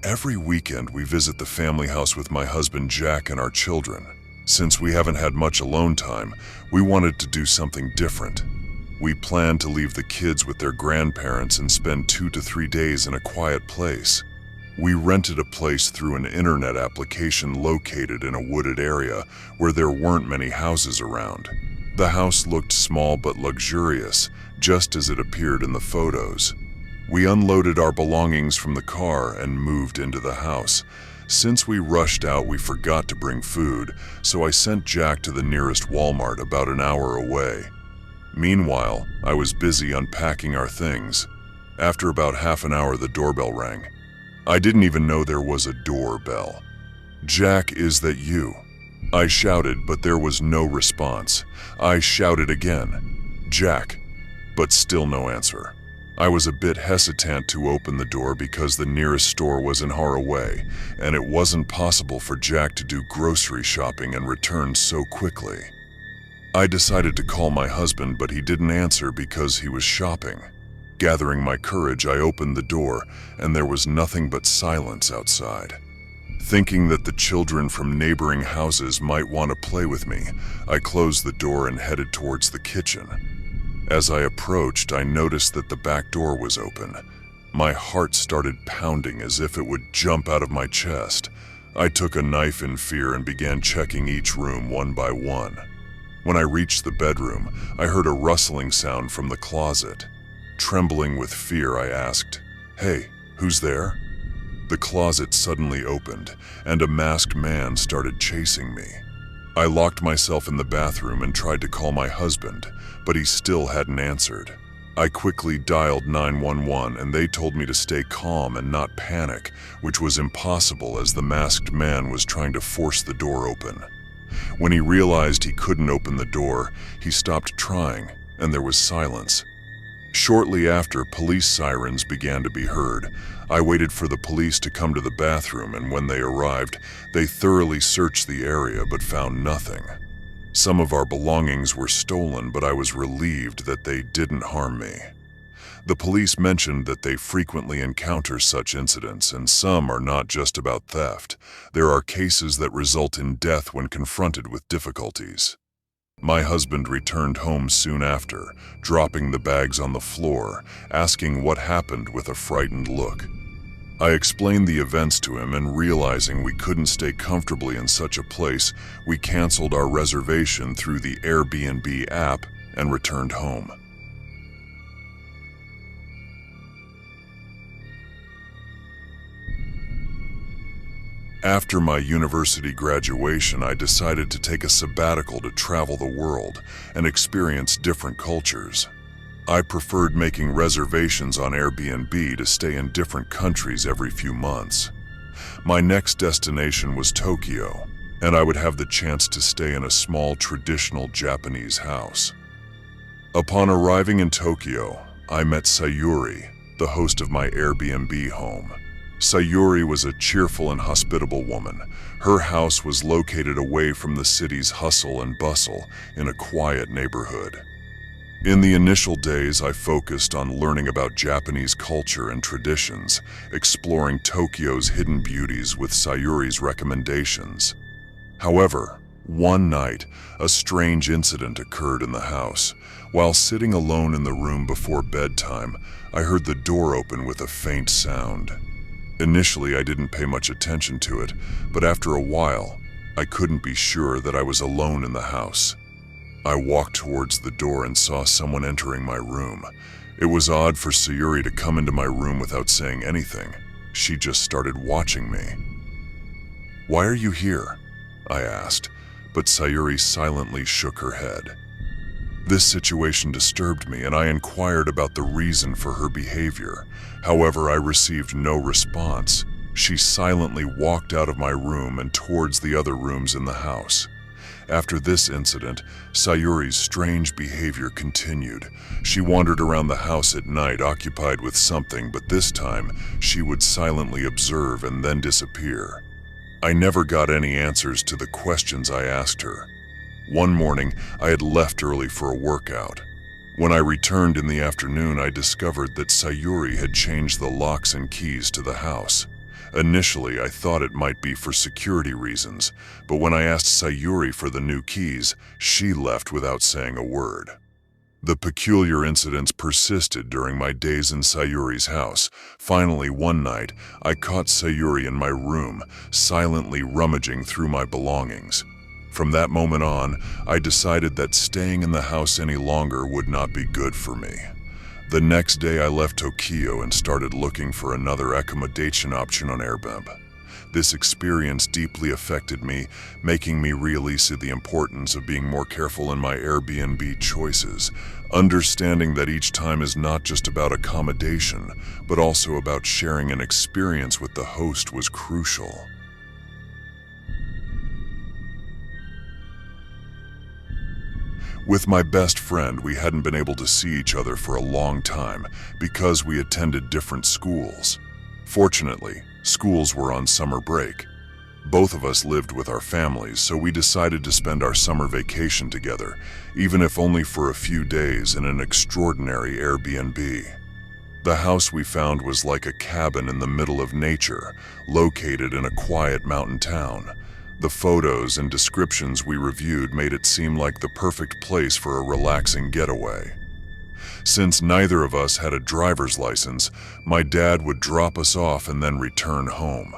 Every weekend we visit the family house with my husband Jack and our children. Since we haven't had much alone time, we wanted to do something different. We planned to leave the kids with their grandparents and spend 2 to 3 days in a quiet place. We rented a place through an internet application located in a wooded area where there weren't many houses around. The house looked small but luxurious, just as it appeared in the photos. We unloaded our belongings from the car and moved into the house. Since we rushed out, we forgot to bring food, so I sent Jack to the nearest Walmart about an hour away. Meanwhile, I was busy unpacking our things. After about half an hour, the doorbell rang. I didn't even know there was a doorbell. "Jack, is that you?" I shouted, but there was no response. I shouted again, "Jack," but still no answer. I was a bit hesitant to open the door because the nearest store was an hour away, and it wasn't possible for Jack to do grocery shopping and return so quickly. I decided to call my husband, but he didn't answer because he was shopping. Gathering my courage, I opened the door, and there was nothing but silence outside. Thinking that the children from neighboring houses might want to play with me, I closed the door and headed towards the kitchen. As I approached, I noticed that the back door was open. My heart started pounding as if it would jump out of my chest. I took a knife in fear and began checking each room one by one. When I reached the bedroom, I heard a rustling sound from the closet. Trembling with fear, I asked, "Hey, who's there?" The closet suddenly opened, and a masked man started chasing me. I locked myself in the bathroom and tried to call my husband, but he still hadn't answered. I quickly dialed 911, and they told me to stay calm and not panic, which was impossible as the masked man was trying to force the door open. When he realized he couldn't open the door, he stopped trying, and there was silence. Shortly after, police sirens began to be heard. I waited for the police to come to the bathroom, and when they arrived, they thoroughly searched the area but found nothing. Some of our belongings were stolen, but I was relieved that they didn't harm me. The police mentioned that they frequently encounter such incidents, and some are not just about theft. There are cases that result in death when confronted with difficulties. My husband returned home soon after, dropping the bags on the floor, asking what happened with a frightened look. I explained the events to him, and realizing we couldn't stay comfortably in such a place, we canceled our reservation through the Airbnb app and returned home. After my university graduation, I decided to take a sabbatical to travel the world and experience different cultures. I preferred making reservations on Airbnb to stay in different countries every few months. My next destination was Tokyo, and I would have the chance to stay in a small traditional Japanese house. Upon arriving in Tokyo, I met Sayuri, the host of my Airbnb home. Sayuri was a cheerful and hospitable woman. Her house was located away from the city's hustle and bustle in a quiet neighborhood. In the initial days, I focused on learning about Japanese culture and traditions, exploring Tokyo's hidden beauties with Sayuri's recommendations. However, one night, a strange incident occurred in the house. While sitting alone in the room before bedtime, I heard the door open with a faint sound. Initially, I didn't pay much attention to it, but after a while, I couldn't be sure that I was alone in the house. I walked towards the door and saw someone entering my room. It was odd for Sayuri to come into my room without saying anything. She just started watching me. "Why are you here?" I asked, but Sayuri silently shook her head. This situation disturbed me, and I inquired about the reason for her behavior. However, I received no response. She silently walked out of my room and towards the other rooms in the house. After this incident, Sayuri's strange behavior continued. She wandered around the house at night, occupied with something, but this time, she would silently observe and then disappear. I never got any answers to the questions I asked her. One morning, I had left early for a workout. When I returned in the afternoon, I discovered that Sayuri had changed the locks and keys to the house. Initially, I thought it might be for security reasons, but when I asked Sayuri for the new keys, she left without saying a word. The peculiar incidents persisted during my days in Sayuri's house. Finally, one night, I caught Sayuri in my room, silently rummaging through my belongings. From that moment on, I decided that staying in the house any longer would not be good for me. The next day, I left Tokyo and started looking for another accommodation option on Airbnb. This experience deeply affected me, making me realize the importance of being more careful in my Airbnb choices, understanding that each time is not just about accommodation, but also about sharing an experience with the host was crucial. With my best friend, we hadn't been able to see each other for a long time because we attended different schools. Fortunately, schools were on summer break. Both of us lived with our families, so we decided to spend our summer vacation together, even if only for a few days in an extraordinary Airbnb. The house we found was like a cabin in the middle of nature, located in a quiet mountain town. The photos and descriptions we reviewed made it seem like the perfect place for a relaxing getaway. Since neither of us had a driver's license, my dad would drop us off and then return home.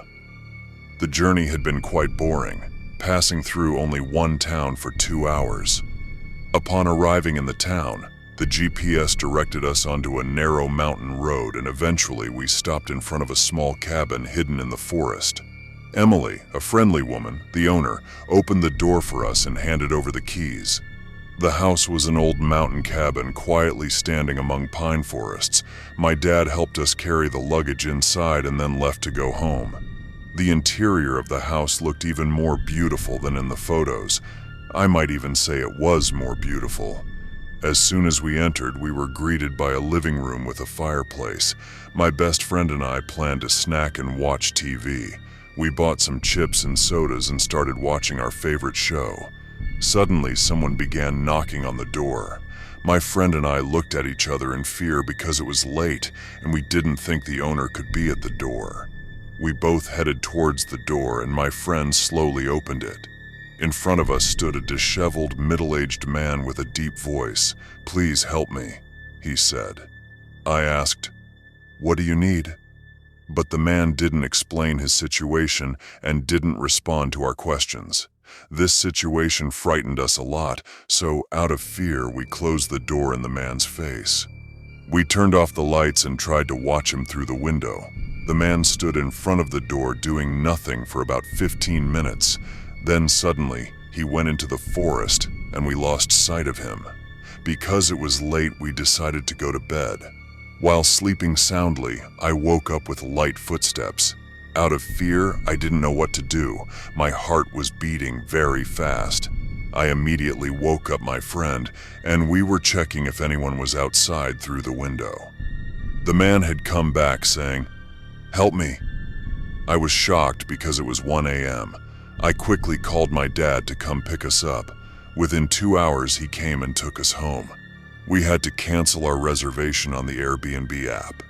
The journey had been quite boring, passing through only one town for 2 hours. Upon arriving in the town, the GPS directed us onto a narrow mountain road, and eventually we stopped in front of a small cabin hidden in the forest. Emily, a friendly woman, the owner, opened the door for us and handed over the keys. The house was an old mountain cabin quietly standing among pine forests. My dad helped us carry the luggage inside and then left to go home. The interior of the house looked even more beautiful than in the photos. I might even say it was more beautiful. As soon as we entered, we were greeted by a living room with a fireplace. My best friend and I planned to snack and watch TV. We bought some chips and sodas and started watching our favorite show. Suddenly, someone began knocking on the door. My friend and I looked at each other in fear because it was late and we didn't think the owner could be at the door. We both headed towards the door and my friend slowly opened it. In front of us stood a disheveled, middle-aged man with a deep voice. "Please help me," he said. I asked, "What do you need?" But the man didn't explain his situation and didn't respond to our questions. This situation frightened us a lot, so out of fear, we closed the door in the man's face. We turned off the lights and tried to watch him through the window. The man stood in front of the door doing nothing for about 15 minutes. Then suddenly, he went into the forest and we lost sight of him. Because it was late, we decided to go to bed. While sleeping soundly, I woke up with light footsteps. Out of fear, I didn't know what to do. My heart was beating very fast. I immediately woke up my friend, and we were checking if anyone was outside through the window. The man had come back saying, "Help me." I was shocked because it was 1 a.m. I quickly called my dad to come pick us up. Within 2 hours, he came and took us home. We had to cancel our reservation on the Airbnb app.